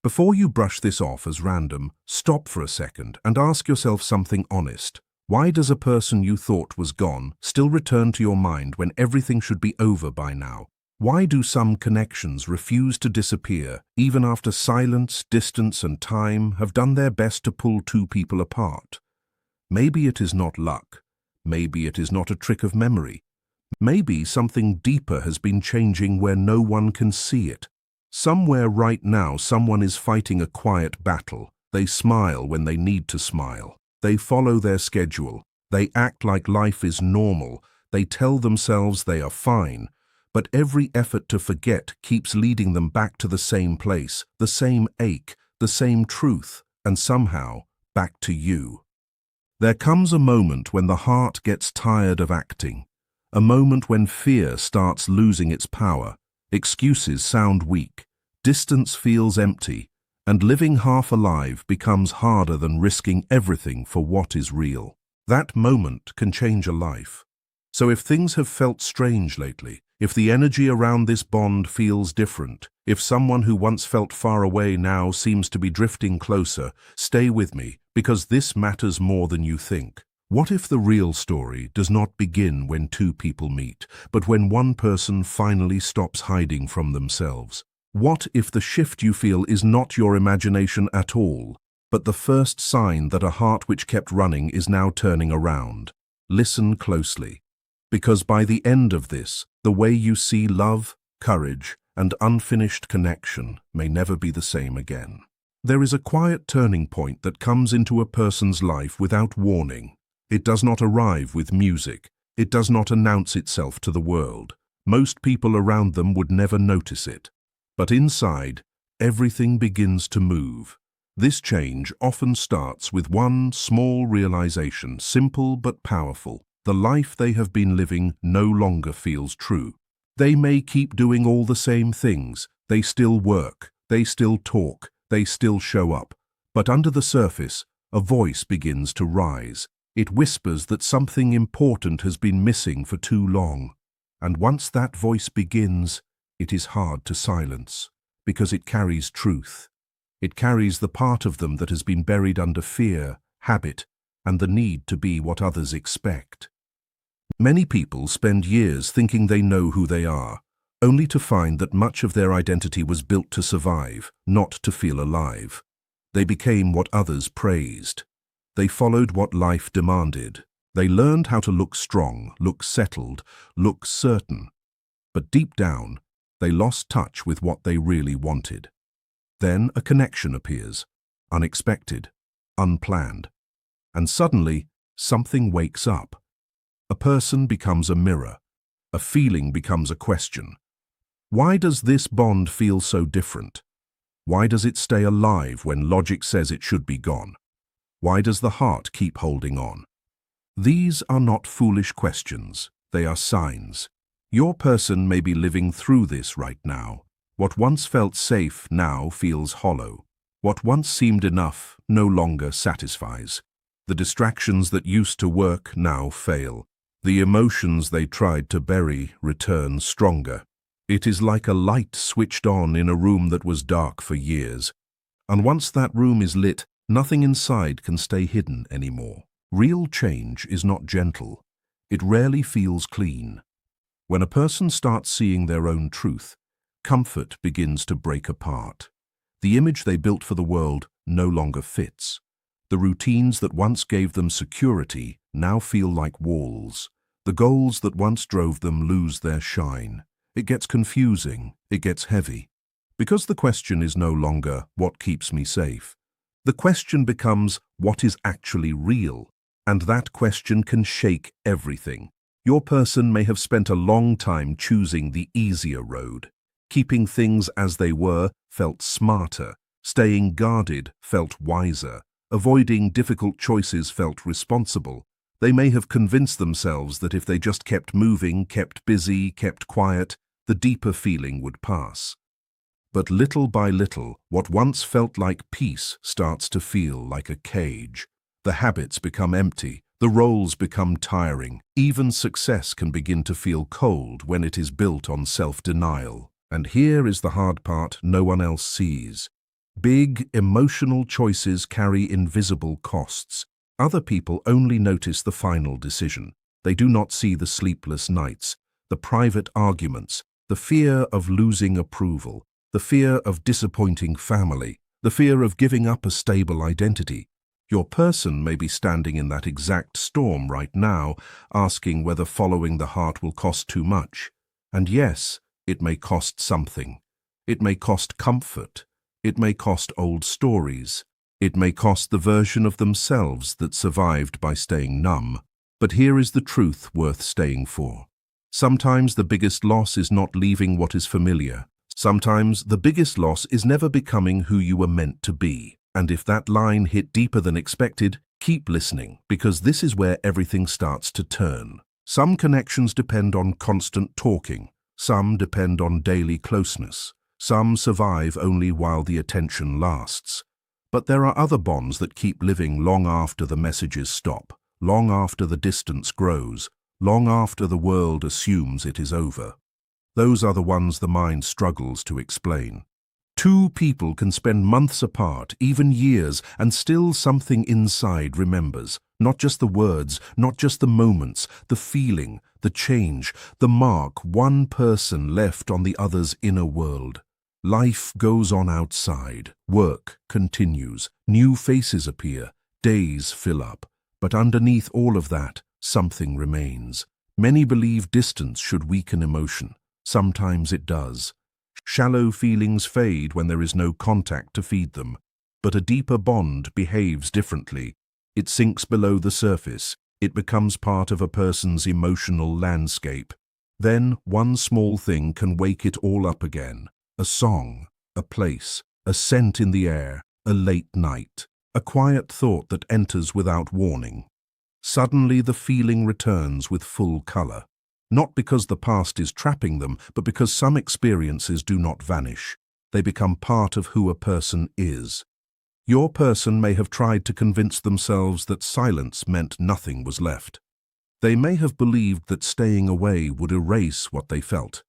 Before you brush this off as random, stop for a second and ask yourself something honest. Why does a person you thought was gone still return to your mind when everything should be over by now? Why do some connections refuse to disappear, even after silence, distance, and time have done their best to pull two people apart? Maybe it is not luck. Maybe it is not a trick of memory. Maybe something deeper has been changing where no one can see it. Somewhere right now, someone is fighting a quiet battle. They smile when they need to smile. They follow their schedule. They act like life is normal. They tell themselves they are fine. But every effort to forget keeps leading them back to the same place, the same ache, the same truth, and somehow back to you. There comes a moment when the heart gets tired of acting. A moment when fear starts losing its power. Excuses sound weak, distance feels empty, and living half alive becomes harder than risking everything for what is real. That moment can change a life. So if things have felt strange lately, if the energy around this bond feels different, if someone who once felt far away now seems to be drifting closer, stay with me, because this matters more than you think. What if the real story does not begin when two people meet, but when one person finally stops hiding from themselves? What if the shift you feel is not your imagination at all, but the first sign that a heart which kept running is now turning around? Listen closely, because by the end of this, the way you see love, courage, and unfinished connection may never be the same again. There is a quiet turning point that comes into a person's life without warning. It does not arrive with music. It does not announce itself to the world. Most people around them would never notice it. But inside, everything begins to move. This change often starts with one small realization, simple but powerful. The life they have been living no longer feels true. They may keep doing all the same things. They still work. They still talk. They still show up. But under the surface, a voice begins to rise. It whispers that something important has been missing for too long. And once that voice begins, it is hard to silence, because it carries truth. It carries the part of them that has been buried under fear, habit, and the need to be what others expect. Many people spend years thinking they know who they are, only to find that much of their identity was built to survive, not to feel alive. They became what others praised. They followed what life demanded. They learned how to look strong, look settled, look certain. But deep down, they lost touch with what they really wanted. Then a connection appears, unexpected, unplanned. And suddenly, something wakes up. A person becomes a mirror. A feeling becomes a question. Why does this bond feel so different? Why does it stay alive when logic says it should be gone? Why does the heart keep holding on? These are not foolish questions. They are signs. Your person may be living through this right now. What once felt safe now feels hollow. What once seemed enough no longer satisfies. The distractions that used to work now fail. The emotions they tried to bury return stronger. It is like a light switched on in a room that was dark for years. And once that room is lit, nothing inside can stay hidden anymore. Real change is not gentle. It rarely feels clean. When a person starts seeing their own truth, comfort begins to break apart. The image they built for the world no longer fits. The routines that once gave them security now feel like walls. The goals that once drove them lose their shine. It gets confusing. It gets heavy. Because the question is no longer, what keeps me safe? The question becomes, what is actually real? And that question can shake everything. Your person may have spent a long time choosing the easier road. Keeping things as they were felt smarter. Staying guarded felt wiser. Avoiding difficult choices felt responsible. They may have convinced themselves that if they just kept moving, kept busy, kept quiet, the deeper feeling would pass. But little by little, what once felt like peace starts to feel like a cage. The habits become empty, the roles become tiring. Even success can begin to feel cold when it is built on self-denial. And here is the hard part no one else sees. Big, emotional choices carry invisible costs. Other people only notice the final decision. They do not see the sleepless nights, the private arguments, the fear of losing approval, the fear of disappointing family, the fear of giving up a stable identity. Your person may be standing in that exact storm right now, asking whether following the heart will cost too much. And yes, it may cost something. It may cost comfort. It may cost old stories. It may cost the version of themselves that survived by staying numb. But here is the truth worth staying for. Sometimes the biggest loss is not leaving what is familiar. Sometimes the biggest loss is never becoming who you were meant to be. And if that line hit deeper than expected, keep listening, because this is where everything starts to turn. Some connections depend on constant talking. Some depend on daily closeness. Some survive only while the attention lasts. But there are other bonds that keep living long after the messages stop, long after the distance grows, long after the world assumes it is over. Those are the ones the mind struggles to explain. Two people can spend months apart, even years, and still something inside remembers. Not just the words, not just the moments, the feeling, the change, the mark one person left on the other's inner world. Life goes on outside, work continues, new faces appear, days fill up. But underneath all of that, something remains. Many believe distance should weaken emotion. Sometimes it does. Shallow feelings fade when there is no contact to feed them. But a deeper bond behaves differently. It sinks below the surface. It becomes part of a person's emotional landscape. Then one small thing can wake it all up again. A song, a place, a scent in the air, a late night, a quiet thought that enters without warning. Suddenly the feeling returns with full color. Not because the past is trapping them, but because some experiences do not vanish. They become part of who a person is. Your person may have tried to convince themselves that silence meant nothing was left. They may have believed that staying away would erase what they felt.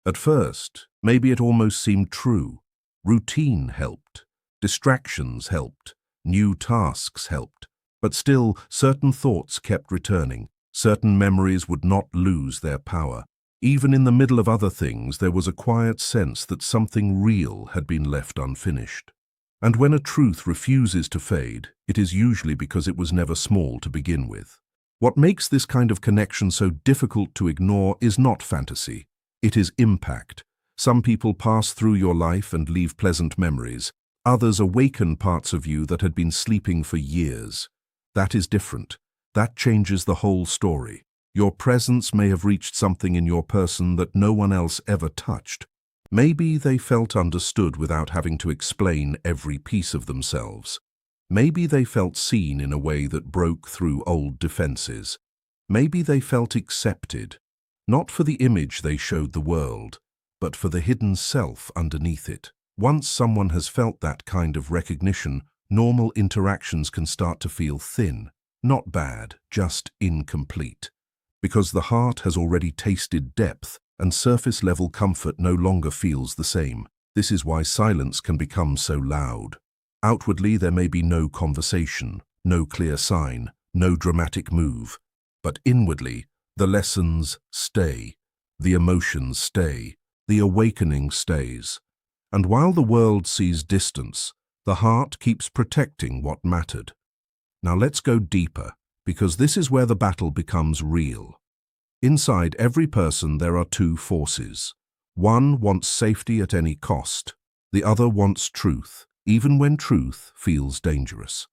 At first, maybe it almost seemed true. Routine helped. Distractions helped. New tasks helped. But still, certain thoughts kept returning. Certain memories would not lose their power. Even in the middle of other things, there was a quiet sense that something real had been left unfinished. And when a truth refuses to fade, it is usually because it was never small to begin with. What makes this kind of connection so difficult to ignore is not fantasy. It is impact. Some people pass through your life and leave pleasant memories. Others awaken parts of you that had been sleeping for years. That is different. That changes the whole story. Your presence may have reached something in your person that no one else ever touched. Maybe they felt understood without having to explain every piece of themselves. Maybe they felt seen in a way that broke through old defenses. Maybe they felt accepted, not for the image they showed the world, but for the hidden self underneath it. Once someone has felt that kind of recognition, normal interactions can start to feel thin. Not bad, just incomplete. Because the heart has already tasted depth, and surface-level comfort no longer feels the same. This is why silence can become so loud. Outwardly, there may be no conversation, no clear sign, no dramatic move. But inwardly, the lessons stay, the emotions stay, the awakening stays. And while the world sees distance, the heart keeps protecting what mattered. Now let's go deeper, because this is where the battle becomes real. Inside every person there are two forces. One wants safety at any cost. The other wants truth, even when truth feels dangerous.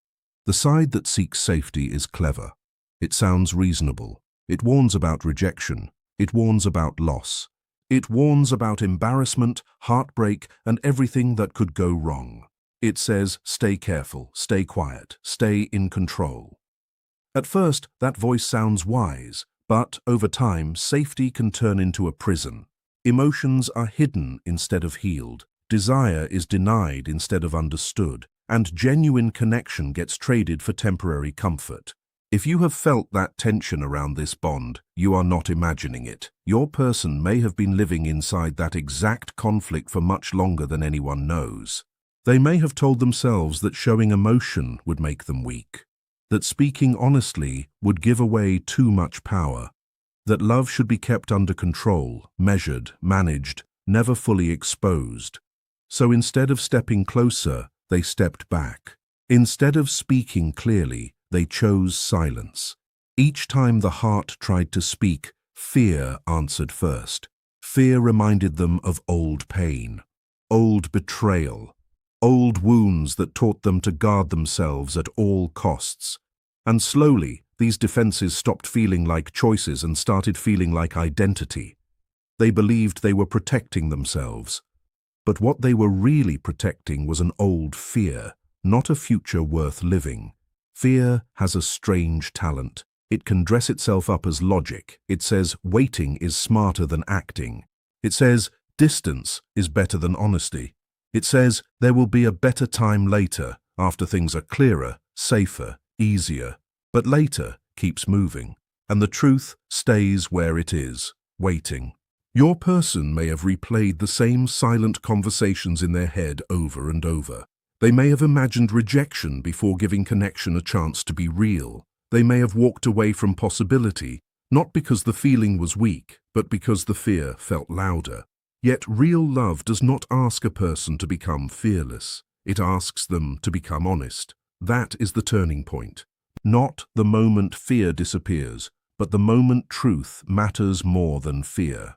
The side that seeks safety is clever. It sounds reasonable. It warns about rejection. It warns about loss. It warns about embarrassment, heartbreak, and everything that could go wrong. It says, stay careful, stay quiet, stay in control. At first, that voice sounds wise, but over time, safety can turn into a prison. Emotions are hidden instead of healed. Desire is denied instead of understood, and genuine connection gets traded for temporary comfort. If you have felt that tension around this bond, you are not imagining it. Your person may have been living inside that exact conflict for much longer than anyone knows. They may have told themselves that showing emotion would make them weak, that speaking honestly would give away too much power, that love should be kept under control, measured, managed, never fully exposed. So instead of stepping closer, they stepped back. Instead of speaking clearly, they chose silence. Each time the heart tried to speak, fear answered first. Fear reminded them of old pain, old betrayal, old wounds that taught them to guard themselves at all costs. And slowly, these defenses stopped feeling like choices and started feeling like identity. They believed they were protecting themselves. But what they were really protecting was an old fear, not a future worth living. Fear has a strange talent. It can dress itself up as logic. It says waiting is smarter than acting. It says distance is better than honesty. It says there will be a better time later, after things are clearer, safer, easier. But later keeps moving, and the truth stays where it is, waiting. Your person may have replayed the same silent conversations in their head over and over. They may have imagined rejection before giving connection a chance to be real. They may have walked away from possibility, not because the feeling was weak, but because the fear felt louder. Yet real love does not ask a person to become fearless. It asks them to become honest. That is the turning point. Not the moment fear disappears, but the moment truth matters more than fear.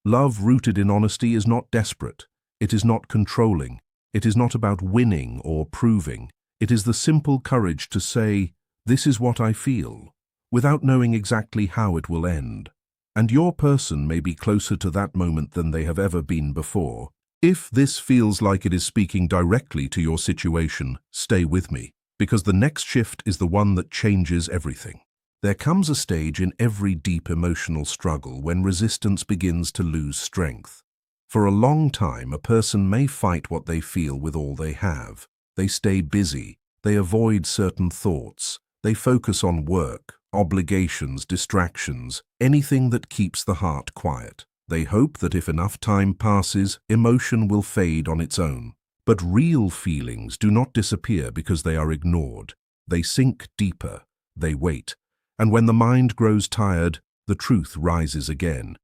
Love rooted in honesty is not desperate. It is not controlling. It is not about winning or proving. It is the simple courage to say, "This is what I feel," without knowing exactly how it will end. And your person may be closer to that moment than they have ever been before. If this feels like it is speaking directly to your situation, stay with me, because the next shift is the one that changes everything. There comes a stage in every deep emotional struggle when resistance begins to lose strength. For a long time, a person may fight what they feel with all they have. They stay busy. They avoid certain thoughts. They focus on work, obligations, distractions, anything that keeps the heart quiet. They hope that if enough time passes, emotion will fade on its own. But real feelings do not disappear because they are ignored. They sink deeper. They wait. And when the mind grows tired, the truth rises again.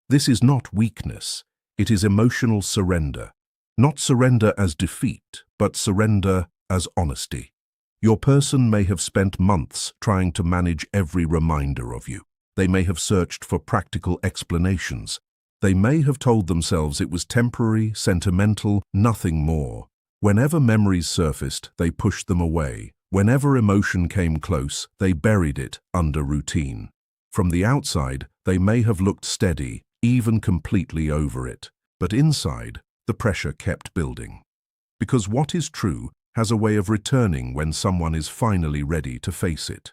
This is not weakness. It is emotional surrender. Not surrender as defeat, but surrender as honesty. Your person may have spent months trying to manage every reminder of you. They may have searched for practical explanations. They may have told themselves it was temporary, sentimental, nothing more. Whenever memories surfaced, they pushed them away. Whenever emotion came close, they buried it under routine. From the outside, they may have looked steady, even completely over it. But inside, the pressure kept building. Because what is true has a way of returning when someone is finally ready to face it.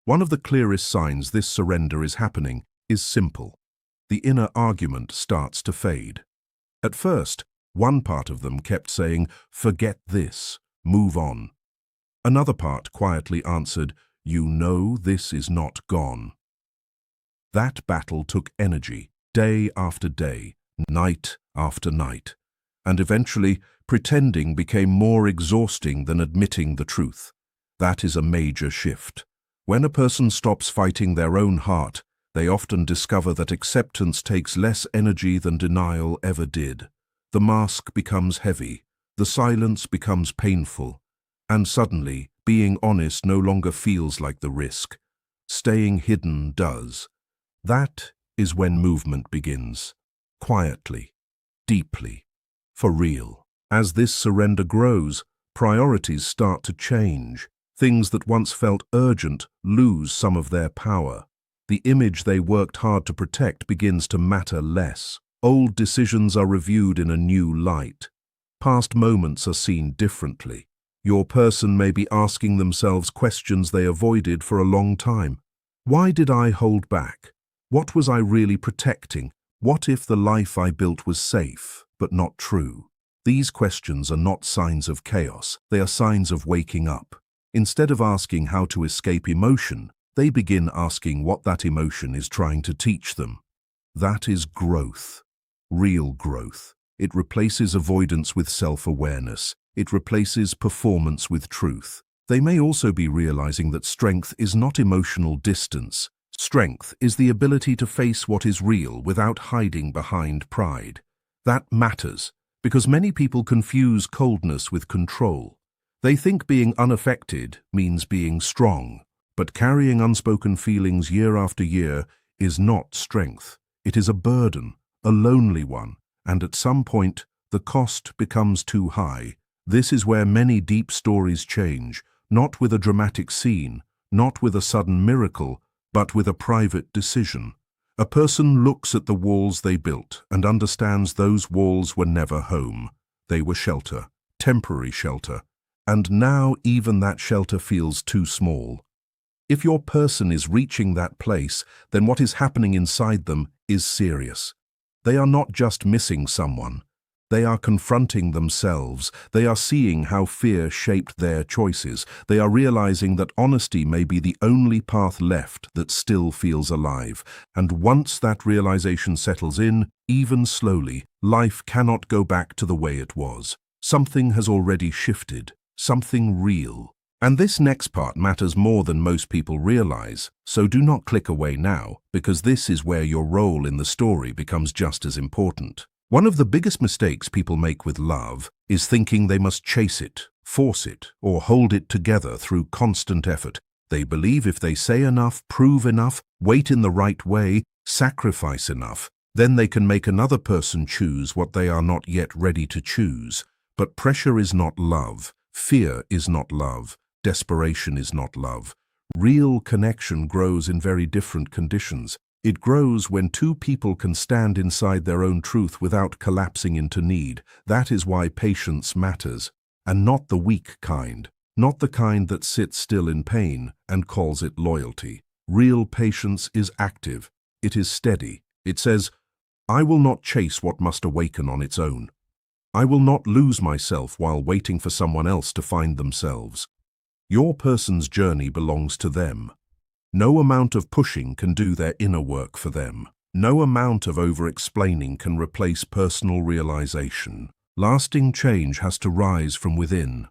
One of the clearest signs this surrender is happening is simple. The inner argument starts to fade. At first, one part of them kept saying, "Forget this, move on." Another part quietly answered, "You know this is not gone." That battle took energy, day after day, night after night, and eventually pretending became more exhausting than admitting the truth. That is a major shift. When a person stops fighting their own heart, they often discover that acceptance takes less energy than denial ever did. The mask becomes heavy, the silence becomes painful, and suddenly, being honest no longer feels like the risk. Staying hidden does. That is when movement begins. Quietly, deeply, for real. As this surrender grows, priorities start to change. Things that once felt urgent lose some of their power. The image they worked hard to protect begins to matter less. Old decisions are reviewed in a new light. Past moments are seen differently. Your person may be asking themselves questions they avoided for a long time. Why did I hold back? What was I really protecting? What if the life I built was safe, but not true? These questions are not signs of chaos. They are signs of waking up. Instead of asking how to escape emotion, they begin asking what that emotion is trying to teach them. That is growth. Real growth. It replaces avoidance with self-awareness. It replaces performance with truth. They may also be realizing that strength is not emotional distance. Strength is the ability to face what is real without hiding behind pride. That matters, because many people confuse coldness with control. They think being unaffected means being strong, but carrying unspoken feelings year after year is not strength. It is a burden, a lonely one, and at some point, the cost becomes too high. This is where many deep stories change, not with a dramatic scene, not with a sudden miracle, but with a private decision. A person looks at the walls they built and understands those walls were never home. They were shelter, temporary shelter, and now even that shelter feels too small. If your person is reaching that place, then what is happening inside them is serious. They are not just missing someone. They are confronting themselves. They are seeing how fear shaped their choices. They are realizing that honesty may be the only path left that still feels alive. And once that realization settles in, even slowly, life cannot go back to the way it was. Something has already shifted, something real. And this next part matters more than most people realize, so do not click away now, because this is where your role in the story becomes just as important. One of the biggest mistakes people make with love is thinking they must chase it, force it, or hold it together through constant effort. They believe if they say enough, prove enough, wait in the right way, sacrifice enough, then they can make another person choose what they are not yet ready to choose. But pressure is not love. Fear is not love. Desperation is not love. Real connection grows in very different conditions. It grows when two people can stand inside their own truth without collapsing into need. That is why patience matters, and not the weak kind, not the kind that sits still in pain and calls it loyalty. Real patience is active. It is steady. It says, I will not chase what must awaken on its own. I will not lose myself while waiting for someone else to find themselves. Your person's journey belongs to them. No amount of pushing can do their inner work for them. No amount of over-explaining can replace personal realization. Lasting change has to rise from within.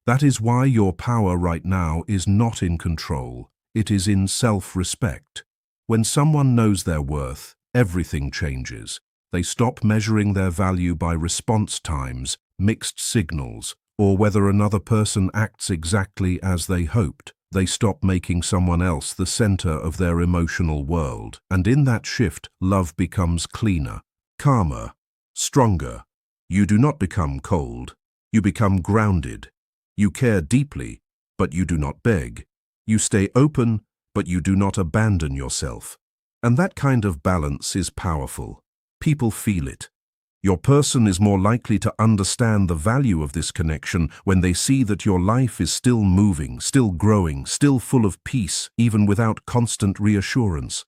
That is why your power right now is not in control. It is in self-respect. When someone knows their worth, everything changes. They stop measuring their value by response times, mixed signals, or whether another person acts exactly as they hoped. They stop making someone else the center of their emotional world. And in that shift, love becomes cleaner, calmer, stronger. You do not become cold. You become grounded. You care deeply, but you do not beg. You stay open, but you do not abandon yourself. And that kind of balance is powerful. People feel it. Your person is more likely to understand the value of this connection when they see that your life is still moving, still growing, still full of peace, even without constant reassurance.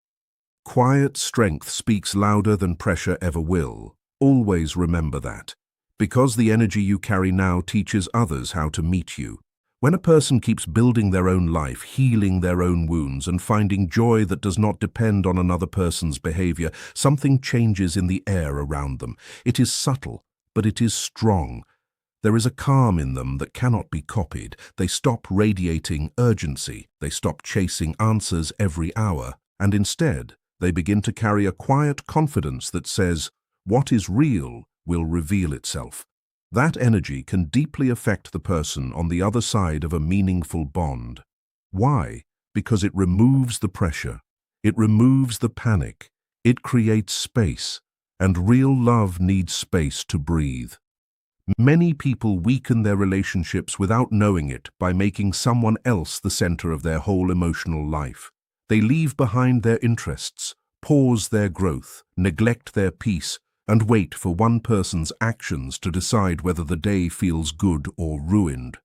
Quiet strength speaks louder than pressure ever will. Always remember that. Because the energy you carry now teaches others how to meet you. When a person keeps building their own life, healing their own wounds, and finding joy that does not depend on another person's behavior, something changes in the air around them. It is subtle, but it is strong. There is a calm in them that cannot be copied. They stop radiating urgency. They stop chasing answers every hour. And instead, they begin to carry a quiet confidence that says, what is real will reveal itself. That energy can deeply affect the person on the other side of a meaningful bond. Why? Because it removes the pressure. It removes the panic. It creates space. And real love needs space to breathe. Many people weaken their relationships without knowing it by making someone else the center of their whole emotional life. They leave behind their interests, pause their growth, neglect their peace, and wait for one person's actions to decide whether the day feels good or ruined.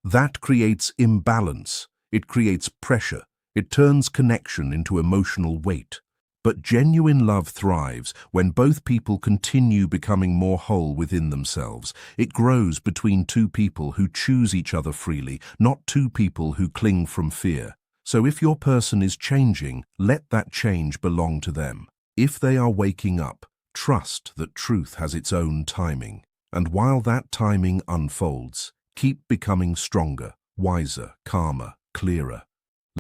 That creates imbalance. It creates pressure. It turns connection into emotional weight. But genuine love thrives when both people continue becoming more whole within themselves. It grows between two people who choose each other freely, not two people who cling from fear. So if your person is changing, let that change belong to them. If they are waking up, trust that truth has its own timing. And while that timing unfolds, keep becoming stronger, wiser, calmer, clearer.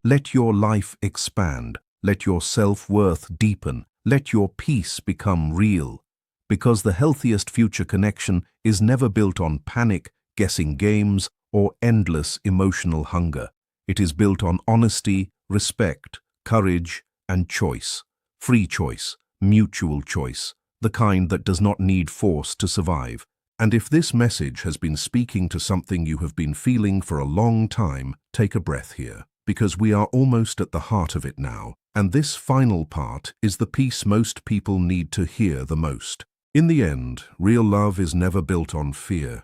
Let your life expand. Let your self-worth deepen. Let your peace become real. Because the healthiest future connection is never built on panic, guessing games, or endless emotional hunger. It is built on honesty, respect, courage, and choice. Free choice, mutual choice, the kind that does not need force to survive. And if this message has been speaking to something you have been feeling for a long time, take a breath here, because we are almost at the heart of it now. And this final part is the piece most people need to hear the most. In the end, real love is never built on fear.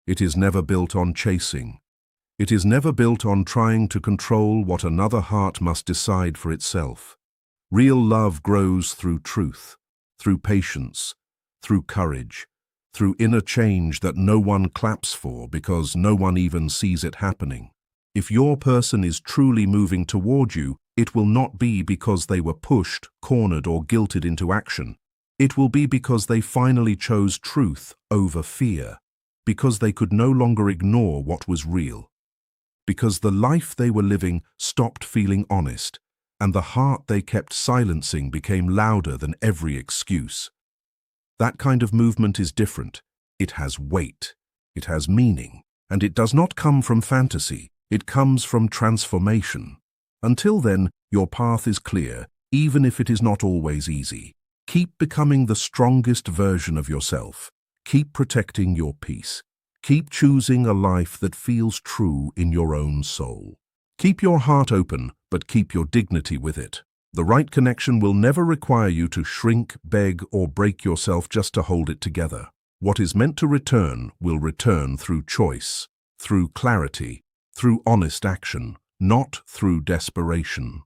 It is never built on chasing. It is never built on trying to control what another heart must decide for itself. Real love grows through truth, through patience, through courage, through inner change that no one claps for because no one even sees it happening. If your person is truly moving toward you, it will not be because they were pushed, cornered, or guilted into action. It will be because they finally chose truth over fear, because they could no longer ignore what was real, because the life they were living stopped feeling honest, and the heart they kept silencing became louder than every excuse. That kind of movement is different. It has weight, it has meaning, and it does not come from fantasy. It comes from transformation. Until then, your path is clear, even if it is not always easy. Keep becoming the strongest version of yourself. Keep protecting your peace. Keep choosing a life that feels true in your own soul. Keep your heart open, but keep your dignity with it. The right connection will never require you to shrink, beg, or break yourself just to hold it together. What is meant to return will return through choice, through clarity, through honest action, not through desperation.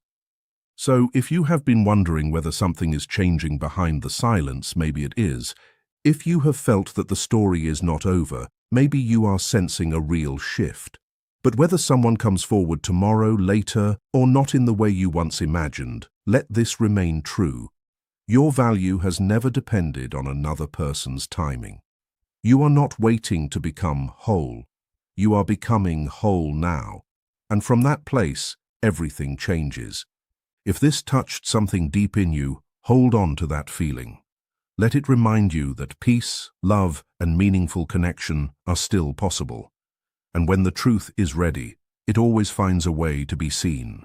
So, if you have been wondering whether something is changing behind the silence, maybe it is. If you have felt that the story is not over, maybe you are sensing a real shift. But whether someone comes forward tomorrow, later, or not in the way you once imagined, let this remain true. Your value has never depended on another person's timing. You are not waiting to become whole. You are becoming whole now. And from that place, everything changes. If this touched something deep in you, hold on to that feeling. Let it remind you that peace, love, and meaningful connection are still possible. And when the truth is ready, it always finds a way to be seen.